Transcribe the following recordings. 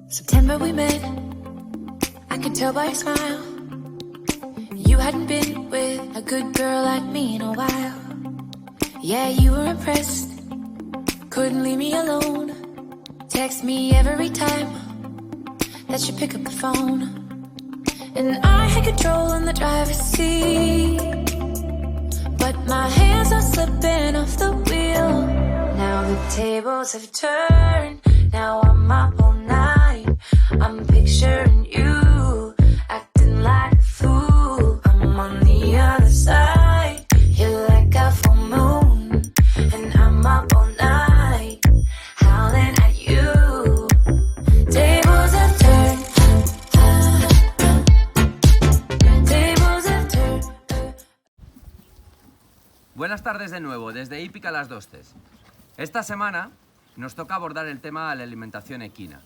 September we met, I could tell by your smile. You hadn't been with a good girl like me in a while. Yeah, you were impressed, couldn't leave me alone. Text me every time that you pick up the phone. And I had control in the driver's seat, but my hands are slipping off the wheel. Now the tables have turned, now I'm up all night. I'm picturing you, acting like a fool. I'm on the other side, you're like a full moon. And I'm up all night, howling at you. Tables have turned, tables have turned. Buenas tardes de nuevo, desde Hípica Las Dostes. Esta semana nos toca abordar el tema de la alimentación equina,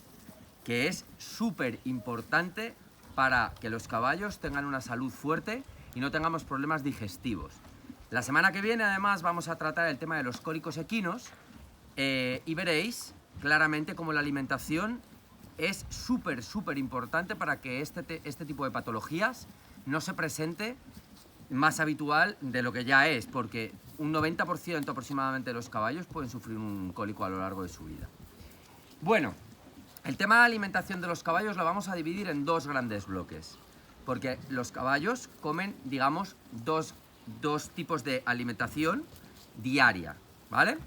que es súper importante para que los caballos tengan una salud fuerte y no tengamos problemas digestivos. La semana que viene, además, vamos a tratar el tema de los cólicos equinos y veréis claramente cómo la alimentación es súper importante para que este tipo de patologías no se presente más habitual de lo que ya es, porque un 90% aproximadamente de los caballos pueden sufrir un cólico a lo largo de su vida. Bueno, el tema de la alimentación de los caballos lo vamos a dividir en dos grandes bloques, porque los caballos comen, digamos, dos tipos de alimentación diaria, ¿vale?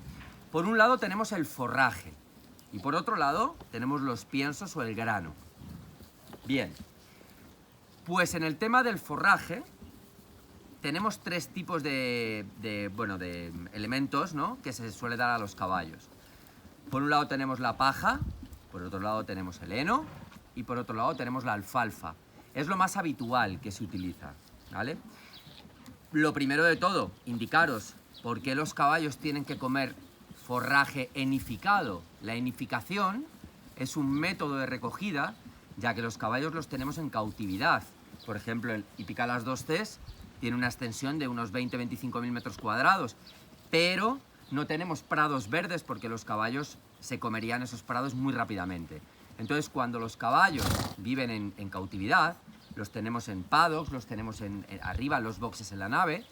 Por un lado tenemos el forraje y por otro lado tenemos los piensos o el grano. Bien, pues en el tema del forraje tenemos tres tipos de elementos, ¿no?, que se suele dar a los caballos. Por un lado tenemos la paja, por otro lado tenemos el heno y por otro lado tenemos la alfalfa. Es lo más habitual que se utiliza, ¿vale? Lo primero de todo, indicaros por qué los caballos tienen que comer forraje enificado. La enificación es un método de recogida, ya que los caballos los tenemos en cautividad. Por ejemplo, el Hípica Las Dostes tiene una extensión de unos 20-25 mil metros cuadrados, pero no tenemos prados verdes porque los caballos se comerían esos prados muy rápidamente. Entonces, cuando los caballos viven en cautividad, los tenemos en paddocks, los tenemos arriba en los boxes en la nave,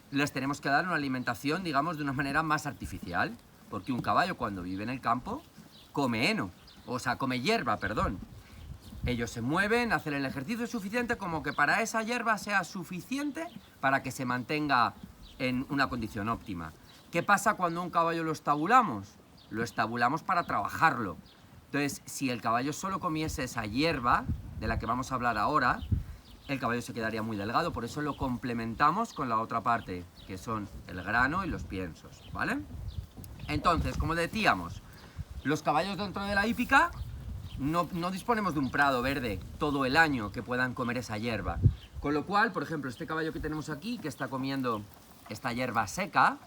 les tenemos que dar una alimentación, digamos, de una manera más artificial, porque un caballo cuando vive en el campo come heno, o sea, come hierba, perdón. Ellos se mueven, hacen el ejercicio suficiente como que para esa hierba sea suficiente para que se mantenga en una condición óptima. ¿Qué pasa cuando un caballo lo estabulamos? Lo estabulamos para trabajarlo. Entonces, si el caballo solo comiese esa hierba, de la que vamos a hablar ahora, el caballo se quedaría muy delgado, por eso lo complementamos con la otra parte, que son el grano y los piensos, ¿vale? Entonces, como decíamos, los caballos dentro de la hípica no disponemos de un prado verde todo el año que puedan comer esa hierba. Con lo cual, por ejemplo, este caballo que tenemos aquí, que está comiendo esta hierba seca,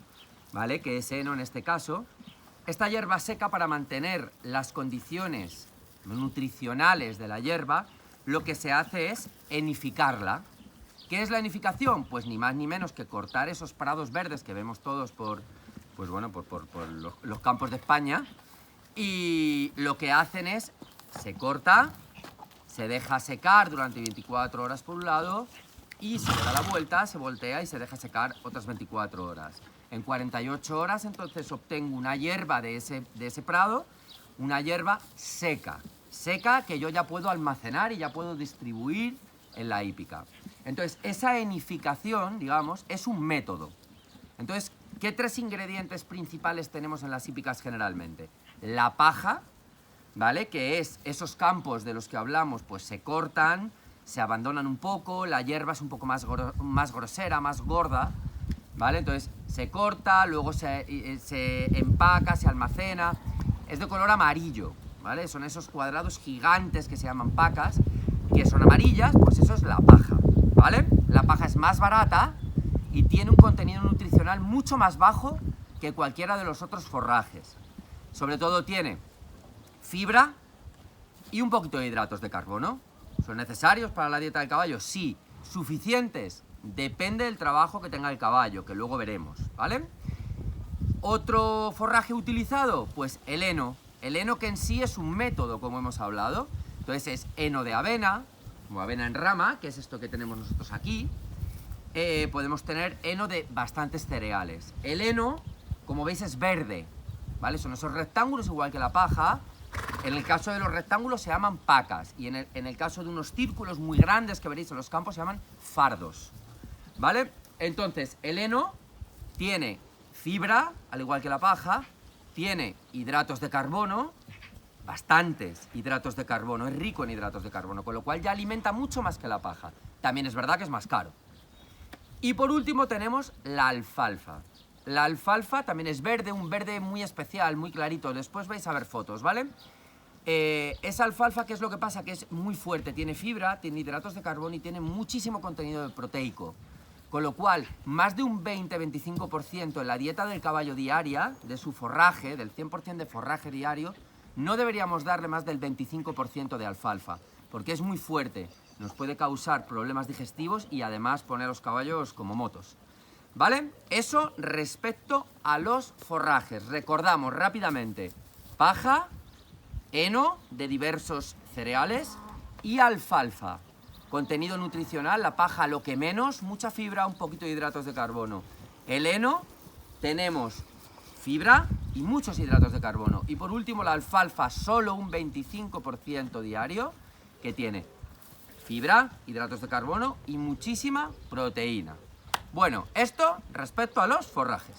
¿vale?, que es heno en este caso, esta hierba seca, para mantener las condiciones nutricionales de la hierba, lo que se hace es enificarla. ¿Qué es la enificación? Pues ni más ni menos que cortar esos prados verdes que vemos todos por los campos de España, y lo que hacen es, se corta, se deja secar durante 24 horas por un lado y se le da la vuelta, se voltea y se deja secar otras 24 horas. En 48 horas entonces obtengo una hierba de ese prado, una hierba seca que yo ya puedo almacenar y ya puedo distribuir en la hípica. Entonces, esa enificación, digamos, es un método. Entonces, ¿qué tres ingredientes principales tenemos en las hípicas generalmente? La paja, ¿vale?, que es esos campos de los que hablamos, pues se cortan, se abandonan un poco, la hierba es un poco más grosera, más gorda, ¿vale? Entonces se corta, luego se empaca, se almacena, es de color amarillo, ¿vale? Son esos cuadrados gigantes que se llaman pacas, que son amarillas, pues eso es la paja, ¿vale? La paja es más barata y tiene un contenido nutricional mucho más bajo que cualquiera de los otros forrajes. Sobre todo tiene fibra y un poquito de hidratos de carbono. ¿Son necesarios para la dieta del caballo? Sí. ¿Suficientes? Depende del trabajo que tenga el caballo, que luego veremos, ¿vale? ¿Otro forraje utilizado? Pues el heno. El heno, que en sí es un método, como hemos hablado. Entonces es heno de avena, como avena en rama, que es esto que tenemos nosotros aquí. Podemos tener heno de bastantes cereales. El heno, como veis, es verde, ¿vale? Son esos rectángulos igual que la paja. En el caso de los rectángulos se llaman pacas, y en el caso de unos círculos muy grandes que veréis en los campos se llaman fardos, ¿vale? Entonces, el heno tiene fibra, al igual que la paja, tiene hidratos de carbono, bastantes hidratos de carbono, es rico en hidratos de carbono, con lo cual ya alimenta mucho más que la paja. También es verdad que es más caro. Y por último tenemos la alfalfa. La alfalfa también es verde, un verde muy especial, muy clarito. Después vais a ver fotos, ¿vale? Esa alfalfa, ¿qué es lo que pasa? Que es muy fuerte, tiene fibra, tiene hidratos de carbono y tiene muchísimo contenido proteico. Con lo cual, más de un 20-25% en la dieta del caballo diaria, de su forraje, del 100% de forraje diario, no deberíamos darle más del 25% de alfalfa, porque es muy fuerte, nos puede causar problemas digestivos y además poner a los caballos como motos. ¿Vale? Eso respecto a los forrajes. Recordamos rápidamente: paja, heno de diversos cereales y alfalfa. Contenido nutricional, la paja lo que menos, mucha fibra, un poquito de hidratos de carbono. El heno, tenemos fibra y muchos hidratos de carbono. Y por último, la alfalfa, solo un 25% diario, que tiene fibra, hidratos de carbono y muchísima proteína. Bueno, esto respecto a los forrajes.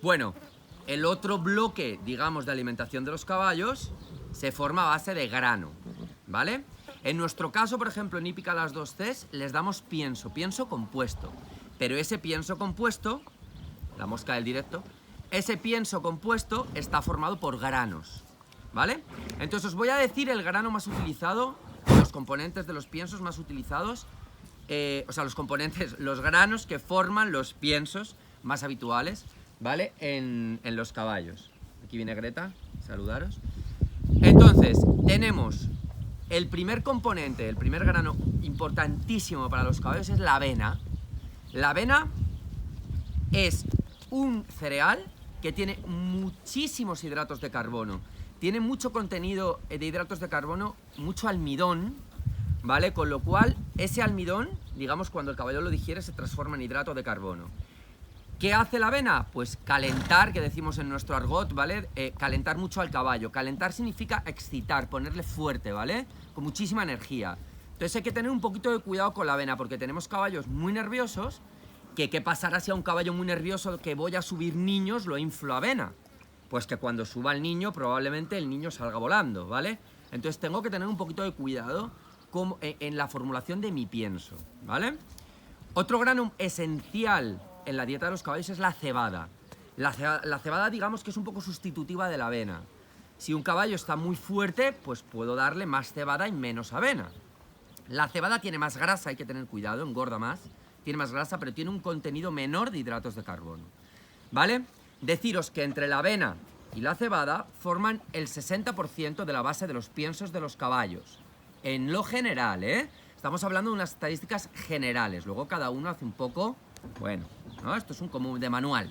Bueno, el otro bloque, digamos, de alimentación de los caballos se forma a base de grano, ¿vale? En nuestro caso, por ejemplo, en hípica las 2Cs les damos pienso compuesto. Pero ese pienso compuesto, la mosca del directo, ese pienso compuesto está formado por granos, ¿vale? Entonces os voy a decir el grano más utilizado, los componentes de los piensos más utilizados, o sea, los componentes, los granos que forman los piensos más habituales, ¿vale? En los caballos. Aquí viene Greta, saludaros. Entonces, tenemos el primer componente, el primer grano importantísimo para los caballos es la avena. La avena es un cereal que tiene muchísimos hidratos de carbono. Tiene mucho contenido de hidratos de carbono, mucho almidón, ¿vale? Con lo cual, ese almidón, digamos, cuando el caballo lo digiere, se transforma en hidrato de carbono. ¿Qué hace la avena? Pues calentar, que decimos en nuestro argot, ¿vale? Calentar mucho al caballo. Calentar significa excitar, ponerle fuerte, ¿vale? Con muchísima energía. Entonces hay que tener un poquito de cuidado con la avena, porque tenemos caballos muy nerviosos, que ¿qué pasará si a un caballo muy nervioso que voy a subir niños lo inflo avena? Pues que cuando suba el niño, probablemente el niño salga volando, ¿vale? Entonces tengo que tener un poquito de cuidado en la formulación de mi pienso, ¿vale? Otro grano esencial en la dieta de los caballos es la cebada. La cebada, digamos que es un poco sustitutiva de la avena. Si un caballo está muy fuerte, pues puedo darle más cebada y menos avena. La cebada tiene más grasa, hay que tener cuidado, engorda más. Tiene más grasa, pero tiene un contenido menor de hidratos de carbono, ¿vale? Deciros que entre la avena y la cebada forman el 60% de la base de los piensos de los caballos. En lo general, ¿eh? Estamos hablando de unas estadísticas generales. Luego cada uno hace un poco, bueno, ¿no? Esto es un común de manual.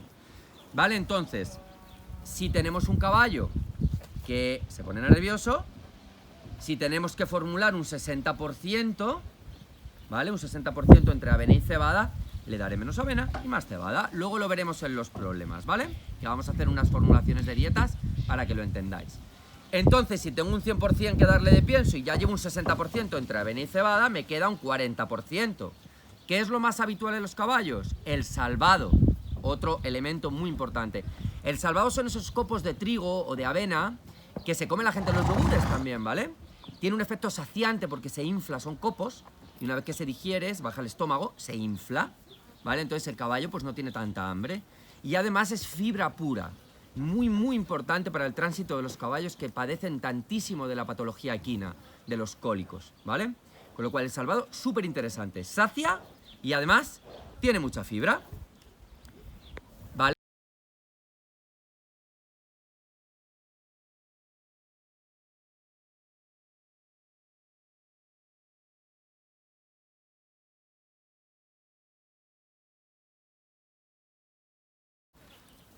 ¿Vale? Entonces, si tenemos un caballo que se pone nervioso, si tenemos que formular un 60%, ¿vale? Un 60% entre avena y cebada, le daré menos avena y más cebada. Luego lo veremos en los problemas, ¿vale? Que vamos a hacer unas formulaciones de dietas para que lo entendáis. Entonces, si tengo un 100% que darle de pienso y ya llevo un 60% entre avena y cebada, me queda un 40%. ¿Qué es lo más habitual en los caballos? El salvado, otro elemento muy importante. El salvado son esos copos de trigo o de avena que se come la gente en los yogures también, ¿vale? Tiene un efecto saciante porque se infla, son copos, y una vez que se digiere, baja el estómago, se infla, ¿vale? Entonces el caballo pues no tiene tanta hambre. Y además es fibra pura. Muy, muy importante para el tránsito de los caballos que padecen tantísimo de la patología equina, de los cólicos, ¿vale? Con lo cual el salvado, súper interesante, sacia y además tiene mucha fibra.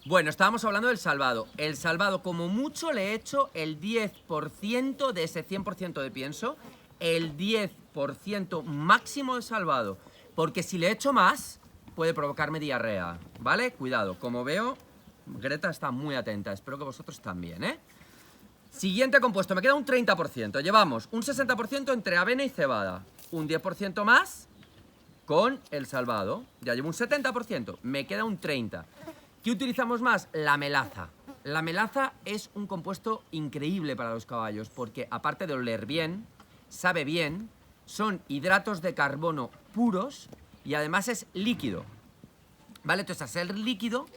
Bueno, estábamos hablando del salvado. El salvado, como mucho, le he hecho el 10% de ese 100% de pienso, el 10% máximo de salvado. Porque si le echo más, puede provocarme diarrea, ¿vale? Cuidado, como veo, Greta está muy atenta, espero que vosotros también, ¿eh? Siguiente compuesto, me queda un 30%. Llevamos un 60% entre avena y cebada, un 10% más con el salvado. Ya llevo un 70%, me queda un 30%. ¿Qué utilizamos más? La melaza. La melaza es un compuesto increíble para los caballos porque aparte de oler bien, sabe bien, son hidratos de carbono puros y además es líquido. ¿Vale? Entonces, al ser líquido,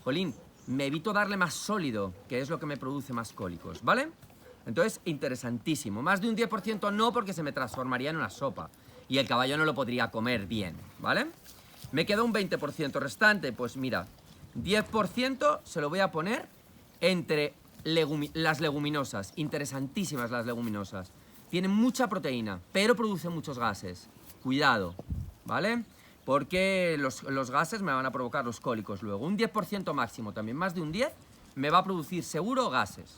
jolín, me evito darle más sólido, que es lo que me produce más cólicos, ¿vale? Entonces, interesantísimo. Más de un 10% no, porque se me transformaría en una sopa y el caballo no lo podría comer bien, ¿vale? Me queda un 20% restante, pues mira, 10% se lo voy a poner entre las leguminosas. Interesantísimas las leguminosas. Tienen mucha proteína, pero producen muchos gases. Cuidado, ¿vale? Porque los gases me van a provocar los cólicos luego. Un 10% máximo, también más de un 10, me va a producir seguro gases.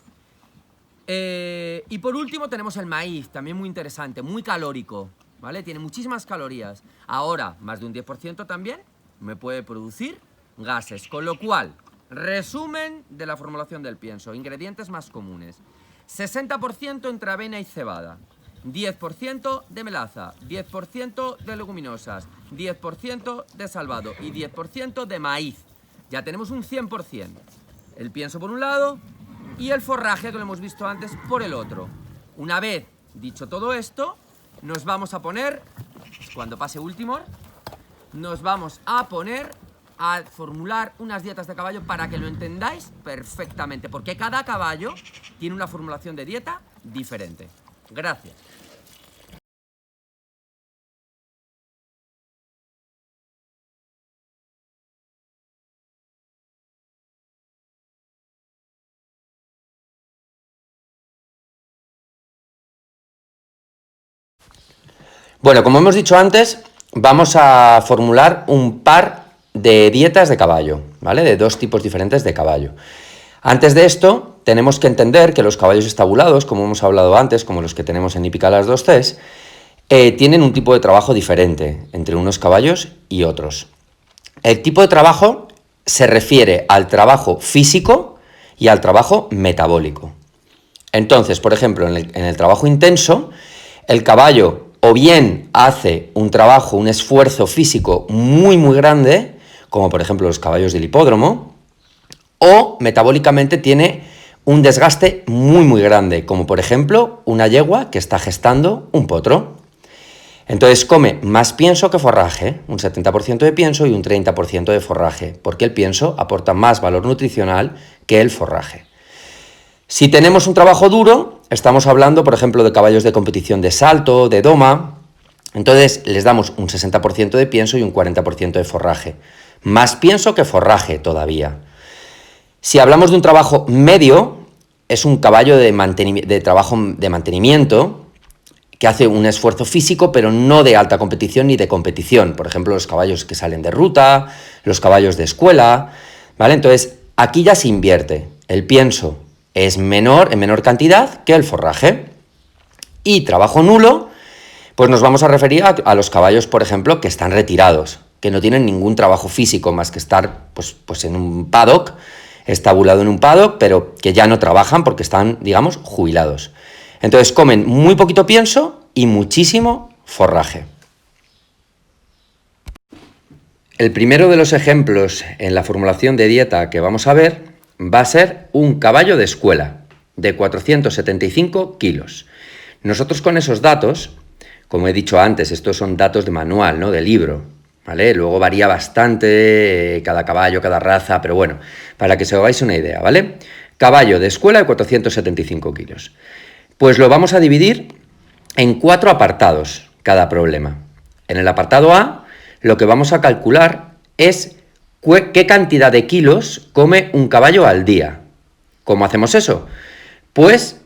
Y por último tenemos el maíz, también muy interesante, muy calórico, ¿vale? Tiene muchísimas calorías. Ahora, más de un 10% también me puede producir gases. Con lo cual, resumen de la formulación del pienso. Ingredientes más comunes. 60% entre avena y cebada. 10% de melaza, 10% de leguminosas, 10% de salvado y 10% de maíz. Ya tenemos un 100%. El pienso por un lado y el forraje, que lo hemos visto antes, por el otro. Una vez dicho todo esto, nos vamos a poner, cuando pase Ultimor, nos vamos a poner a formular unas dietas de caballo para que lo entendáis perfectamente, porque cada caballo tiene una formulación de dieta diferente. Gracias. Bueno, como hemos dicho antes, vamos a formular un par de dietas de caballo, ¿vale? De dos tipos diferentes de caballo. Antes de esto, tenemos que entender que los caballos estabulados, como hemos hablado antes, como los que tenemos en hípica las 2Cs, tienen un tipo de trabajo diferente entre unos caballos y otros. El tipo de trabajo se refiere al trabajo físico y al trabajo metabólico. Entonces, por ejemplo, en el trabajo intenso, el caballo o bien hace un trabajo, un esfuerzo físico muy muy grande, como por ejemplo los caballos del hipódromo, o metabólicamente tiene un desgaste muy muy grande, como por ejemplo una yegua que está gestando un potro. Entonces come más pienso que forraje, un 70% de pienso y un 30% de forraje, porque el pienso aporta más valor nutricional que el forraje. Si tenemos un trabajo duro, estamos hablando, por ejemplo, de caballos de competición de salto, de doma, entonces les damos un 60% de pienso y un 40% de forraje. Más pienso que forraje todavía. Si hablamos de un trabajo medio, es un caballo de trabajo de mantenimiento que hace un esfuerzo físico, pero no de alta competición ni de competición. Por ejemplo, los caballos que salen de ruta, los caballos de escuela, ¿vale? Entonces, aquí ya se invierte. El pienso es en menor cantidad que el forraje. Y trabajo nulo, pues nos vamos a referir a los caballos, por ejemplo, que están retirados, que no tienen ningún trabajo físico más que estar pues en un paddock, estabulado en un paddock, pero que ya no trabajan porque están, digamos, jubilados. Entonces comen muy poquito pienso y muchísimo forraje. El primero de los ejemplos en la formulación de dieta que vamos a ver va a ser un caballo de escuela de 475 kilos. Nosotros con esos datos, como he dicho antes, estos son datos de manual, ¿no? De libro, ¿vale? Luego varía bastante cada caballo, cada raza, pero bueno, para que se os hagáis una idea, ¿vale? Caballo de escuela de 475 kilos. Pues lo vamos a dividir en 4 apartados cada problema. En el apartado A, lo que vamos a calcular es qué cantidad de kilos come un caballo al día. ¿Cómo hacemos eso? Pues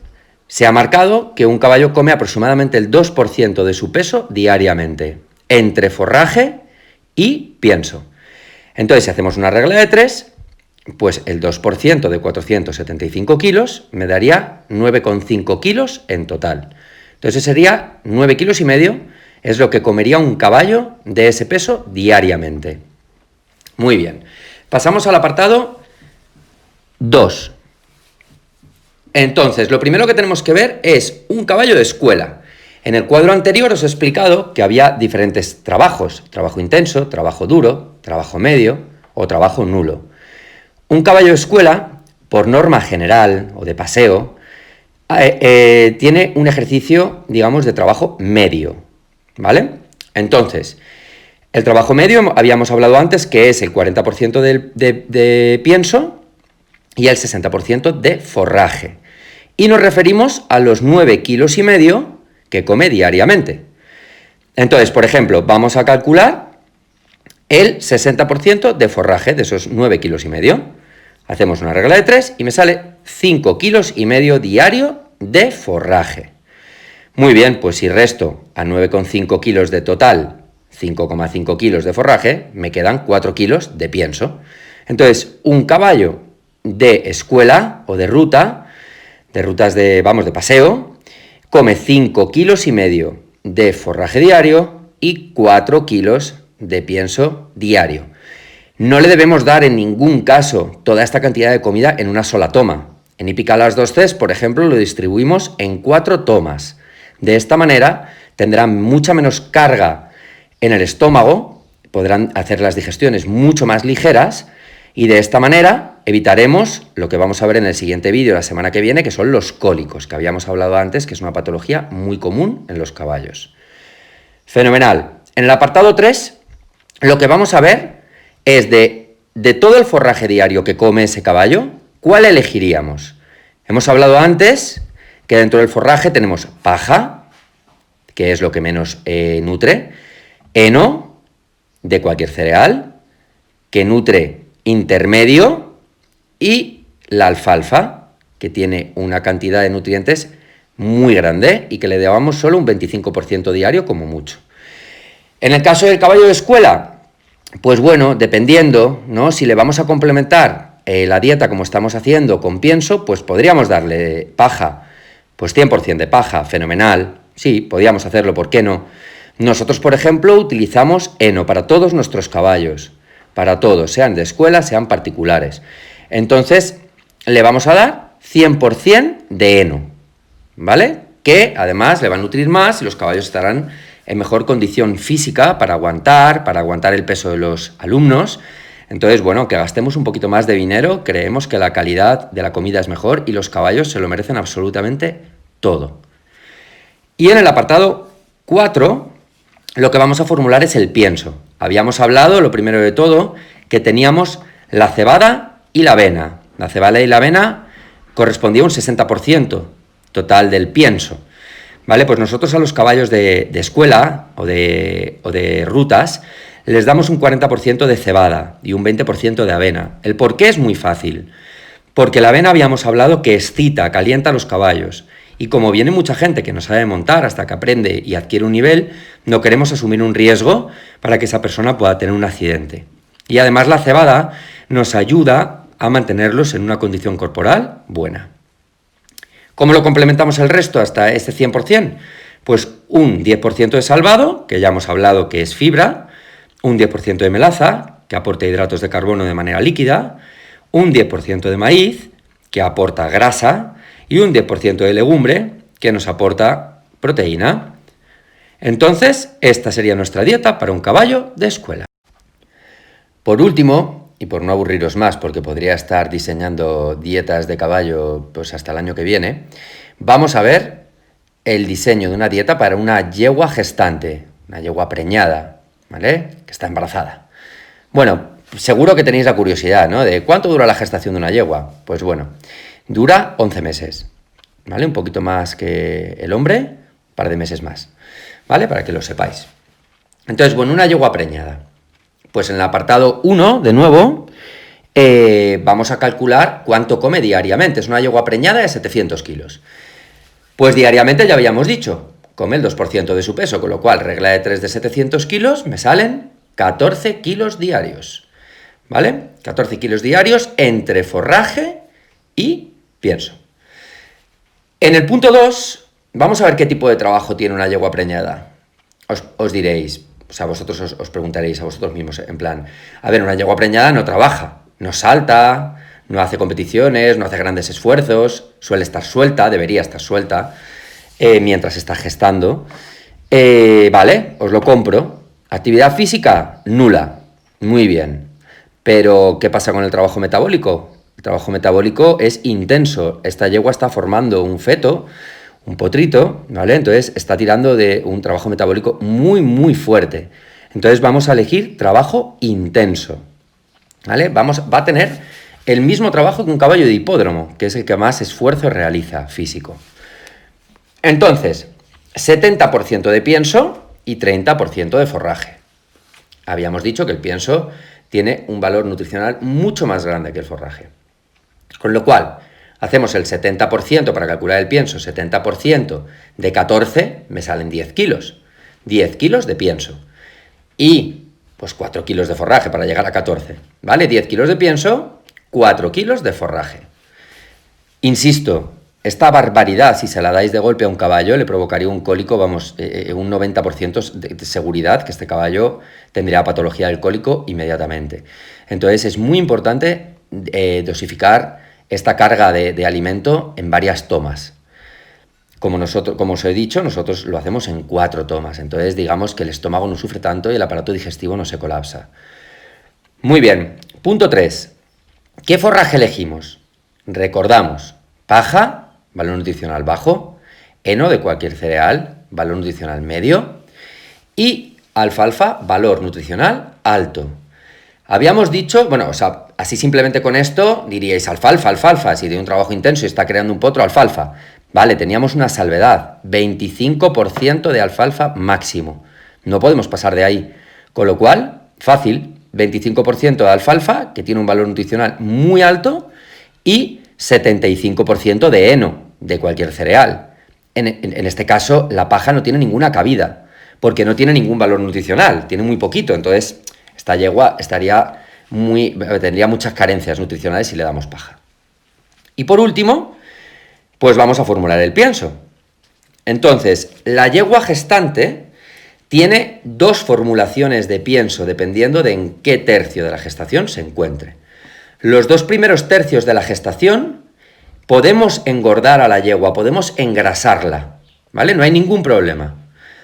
se ha marcado que un caballo come aproximadamente el 2% de su peso diariamente, entre forraje y pienso. Entonces, si hacemos una regla de 3, pues el 2% de 475 kilos me daría 9,5 kilos en total. Entonces sería 9,5 kilos, es lo que comería un caballo de ese peso diariamente. Muy bien. Pasamos al apartado 2. Entonces, lo primero que tenemos que ver es un caballo de escuela. En el cuadro anterior os he explicado que había diferentes trabajos: trabajo intenso, trabajo duro, trabajo medio o trabajo nulo. Un caballo de escuela, por norma general o de paseo, tiene un ejercicio, digamos, de trabajo medio, ¿vale? Entonces, el trabajo medio, habíamos hablado antes, que es el 40% de pienso y el 60% de forraje. Y nos referimos a los 9,5 kilos que come diariamente. Entonces, por ejemplo, vamos a calcular el 60% de forraje de esos 9,5 kilos. Hacemos una regla de 3 y me sale 5,5 kilos diario de forraje. Muy bien, pues si resto a 9,5 kilos de total 5,5 kilos de forraje, me quedan 4 kilos de pienso. Entonces, un caballo de escuela o de rutas de paseo, come 5,5 kilos de forraje diario y 4 kilos de pienso diario. No le debemos dar en ningún caso toda esta cantidad de comida en una sola toma. En Hípica Las 2Cs, por ejemplo, lo distribuimos en 4 tomas. De esta manera tendrán mucha menos carga en el estómago, podrán hacer las digestiones mucho más ligeras y de esta manera evitaremos lo que vamos a ver en el siguiente vídeo la semana que viene, que son los cólicos, que habíamos hablado antes, que es una patología muy común en los caballos. Fenomenal. En el apartado 3, lo que vamos a ver es de todo el forraje diario que come ese caballo, ¿cuál elegiríamos? Hemos hablado antes que dentro del forraje tenemos paja, que es lo que menos nutre, heno de cualquier cereal, que nutre intermedio, y la alfalfa, que tiene una cantidad de nutrientes muy grande y que le damos solo un 25% diario como mucho. En el caso del caballo de escuela, pues bueno, dependiendo, ¿no? Si le vamos a complementar la dieta como estamos haciendo con pienso, pues podríamos darle paja, pues 100% de paja, fenomenal, sí, podríamos hacerlo, ¿por qué no? Nosotros, por ejemplo, utilizamos heno para todos nuestros caballos, para todos, sean de escuela, sean particulares. Entonces, le vamos a dar 100% de heno, ¿vale? Que además le va a nutrir más y los caballos estarán en mejor condición física para aguantar el peso de los alumnos. Entonces, bueno, que gastemos un poquito más de dinero, creemos que la calidad de la comida es mejor y los caballos se lo merecen absolutamente todo. Y en el apartado 4, lo que vamos a formular es el pienso. Habíamos hablado, lo primero de todo, que teníamos la cebada y la avena. La cebada y la avena correspondía a un 60% total del pienso. ¿Vale? Pues nosotros a los caballos de escuela o de rutas les damos un 40% de cebada y un 20% de avena. ¿El por qué? Es muy fácil. Porque la avena habíamos hablado que excita, calienta a los caballos. Y como viene mucha gente que no sabe montar hasta que aprende y adquiere un nivel, no queremos asumir un riesgo para que esa persona pueda tener un accidente. Y además la cebada nos ayuda a mantenerlos en una condición corporal buena. ¿Cómo lo complementamos el resto hasta este 100%? Pues un 10% de salvado, que ya hemos hablado que es fibra, un 10% de melaza, que aporta hidratos de carbono de manera líquida, un 10% de maíz, que aporta grasa, y un 10% de legumbre, que nos aporta proteína. Entonces, esta sería nuestra dieta para un caballo de escuela. Por último, y por no aburriros más, porque podría estar diseñando dietas de caballo pues hasta el año que viene, vamos a ver el diseño de una dieta para una yegua gestante, una yegua preñada, ¿vale? Que está embarazada. Bueno, seguro que tenéis la curiosidad, ¿no? De ¿cuánto dura la gestación de una yegua? Pues bueno, dura 11 meses, ¿vale? Un poquito más que el hombre, un par de meses más, ¿vale? Para que lo sepáis. Entonces, bueno, una yegua preñada. Pues en el apartado 1, de nuevo, vamos a calcular cuánto come diariamente. Es una yegua preñada de 700 kilos. Pues diariamente ya habíamos dicho, come el 2% de su peso, con lo cual, regla de 3 de 700 kilos, me salen 14 kilos diarios. ¿vale? 14 kilos diarios entre forraje y pienso. En el punto 2, vamos a ver qué tipo de trabajo tiene una yegua preñada. Os diréis, o sea, vosotros os preguntaréis a vosotros mismos, en plan, a ver, una yegua preñada no trabaja, no salta, no hace competiciones, no hace grandes esfuerzos, suele estar suelta, debería estar suelta, mientras está gestando. Vale, os lo compro. Actividad física, nula. Muy bien. Pero, ¿qué pasa con el trabajo metabólico? El trabajo metabólico es intenso. Esta yegua está formando un feto, un potrito, ¿vale? Entonces está tirando de un trabajo metabólico muy, muy fuerte. Entonces vamos a elegir trabajo intenso, ¿vale? Va a tener el mismo trabajo que un caballo de hipódromo, que es el que más esfuerzo realiza físico. Entonces, 70% de pienso y 30% de forraje. Habíamos dicho que el pienso tiene un valor nutricional mucho más grande que el forraje. Con lo cual, hacemos el 70% para calcular el pienso, 70% de 14, me salen 10 kilos. 10 kilos de pienso. Y, pues 4 kilos de forraje para llegar a 14. ¿Vale? 10 kilos de pienso, 4 kilos de forraje. Insisto, esta barbaridad, si se la dais de golpe a un caballo, le provocaría un cólico, vamos, un 90% de seguridad que este caballo tendría patología del cólico inmediatamente. Entonces es muy importante dosificar esta carga de alimento en varias tomas. Como os he dicho, nosotros lo hacemos en 4 tomas. Entonces digamos que el estómago no sufre tanto y el aparato digestivo no se colapsa. Muy bien. Punto 3. ¿Qué forraje elegimos? Recordamos, paja, valor nutricional bajo, heno de cualquier cereal, valor nutricional medio, y alfalfa, valor nutricional alto. Habíamos dicho, bueno, o sea, así simplemente con esto diríais alfalfa, si de un trabajo intenso y está creando un potro, alfalfa. Vale, teníamos una salvedad, 25% de alfalfa máximo. No podemos pasar de ahí. Con lo cual, fácil, 25% de alfalfa, que tiene un valor nutricional muy alto, y 75% de heno, de cualquier cereal. En este caso, la paja no tiene ninguna cabida, porque no tiene ningún valor nutricional, tiene muy poquito, entonces esta yegua tendría muchas carencias nutricionales si le damos paja. Y por último, pues vamos a formular el pienso. Entonces, la yegua gestante tiene 2 formulaciones de pienso dependiendo de en qué tercio de la gestación se encuentre. Los 2 primeros tercios de la gestación podemos engordar a la yegua, podemos engrasarla, ¿vale? No hay ningún problema,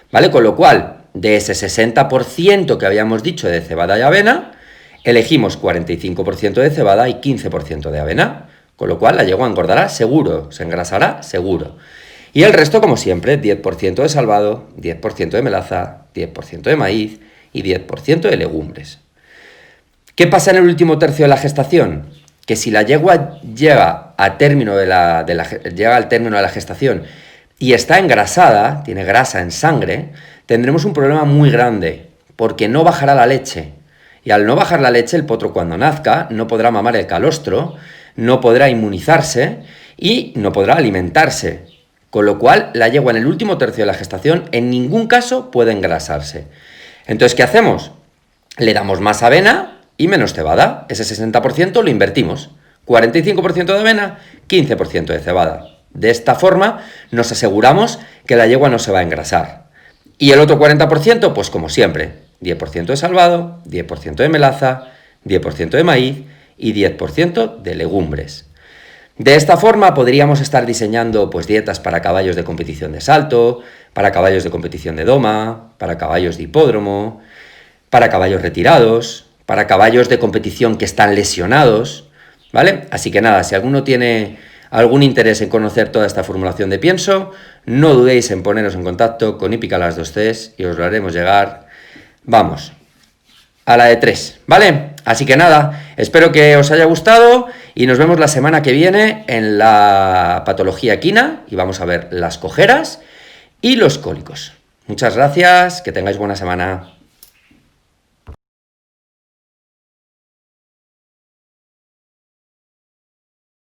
¿vale? Con lo cual, de ese 60% que habíamos dicho de cebada y avena, elegimos 45% de cebada y 15% de avena, con lo cual la yegua engordará seguro, se engrasará seguro. Y el resto, como siempre, 10% de salvado, 10% de melaza, 10% de maíz y 10% de legumbres. ¿Qué pasa en el último tercio de la gestación? Que si la yegua llega al término de la gestación y está engrasada, tiene grasa en sangre, tendremos un problema muy grande, porque no bajará la leche. Y al no bajar la leche, el potro cuando nazca no podrá mamar el calostro, no podrá inmunizarse y no podrá alimentarse. Con lo cual, la yegua en el último tercio de la gestación en ningún caso puede engrasarse. Entonces, ¿qué hacemos? Le damos más avena y menos cebada. Ese 60% lo invertimos. 45% de avena, 15% de cebada. De esta forma nos aseguramos que la yegua no se va a engrasar. Y el otro 40%, pues como siempre, 10% de salvado, 10% de melaza, 10% de maíz y 10% de legumbres. De esta forma podríamos estar diseñando pues dietas para caballos de competición de salto, para caballos de competición de doma, para caballos de hipódromo, para caballos retirados, para caballos de competición que están lesionados, ¿vale? Así que nada, si alguno tiene algún interés en conocer toda esta formulación de pienso, no dudéis en poneros en contacto con Hípica las 2 Cs y os lo haremos llegar, vamos, a la de 3, ¿vale? Así que nada, espero que os haya gustado y nos vemos la semana que viene en la patología equina y vamos a ver las cojeras y los cólicos. Muchas gracias, que tengáis buena semana.